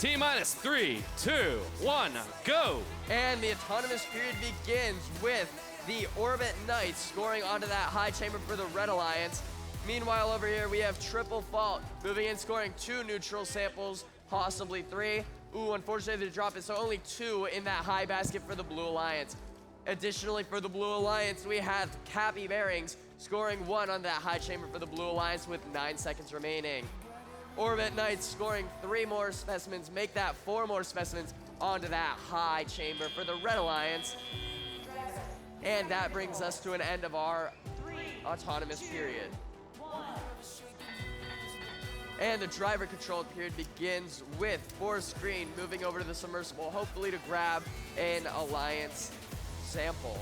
T-minus 3, 2, 1, go. And the autonomous period begins with the Orbit Knights scoring onto that high chamber for the Red Alliance. Meanwhile, over here, we have Triple Fault moving in, scoring 2 neutral samples, possibly 3. Ooh, unfortunately, the drop is so only 2 in that high basket for the Blue Alliance. Additionally, for the Blue Alliance, we have Cappy Bearings scoring 1 on that high chamber for the Blue Alliance with 9 seconds remaining. Orbit Knights scoring 3 more specimens, make that 4 more specimens onto that high chamber for the Red Alliance. And that brings us to an end of our autonomous period. And the driver controlled period begins with Force Green moving over to the submersible, hopefully to grab an Alliance sample.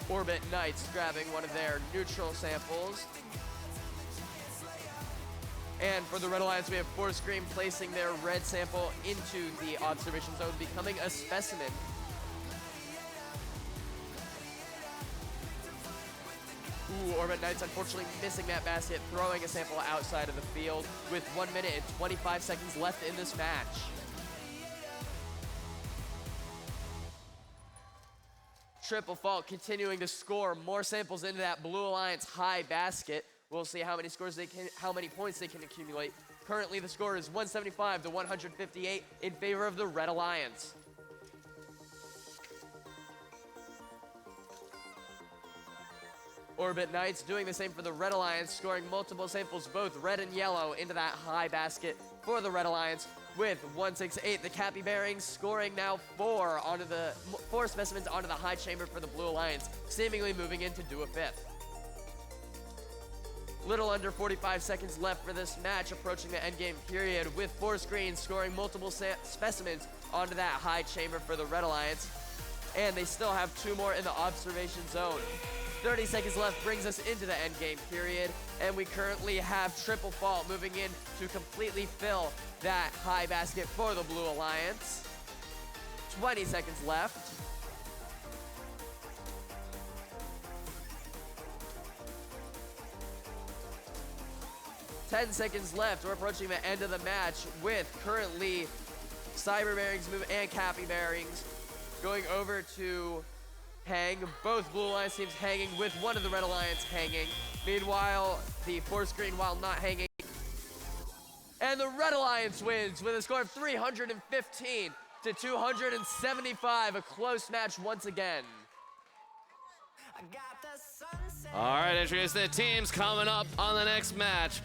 Orbit Knights grabbing one of their neutral samples. And for the Red Alliance, we have Force Green placing their red sample into the observation zone, becoming a specimen. Ooh, Orbit Knights unfortunately missing that basket, throwing a sample outside of the field with 1 minute and 25 seconds left in this match. Triple Fault continuing to score more samples into that Blue Alliance high basket. We'll see how many points they can accumulate. Currently, the score is 175 to 158 in favor of the Red Alliance. Orbit Knights doing the same for the Red Alliance, scoring multiple samples, both red and yellow, into that high basket for the Red Alliance with 168. The Cappy Bearings scoring now 4 specimens onto the high chamber for the Blue Alliance, seemingly moving in to do a 5th. Little under 45 seconds left for this match, approaching the endgame period with Force Green scoring multiple specimens onto that high chamber for the Red Alliance. And they still have 2 more in the observation zone. 30 seconds left brings us into the endgame period, and we currently have Triple Fault moving in to completely fill that high basket for the Blue Alliance. 20 seconds left. Seconds left. We're approaching the end of the match with currently Cyber Bearings and Cappy Bearings going over to hang. Both Blue Alliance teams hanging with one of the Red Alliance hanging. Meanwhile, the Force Green while not hanging. And the Red Alliance wins with a score of 315 to 275. A close match once again. All right, introduce the teams coming up on the next match.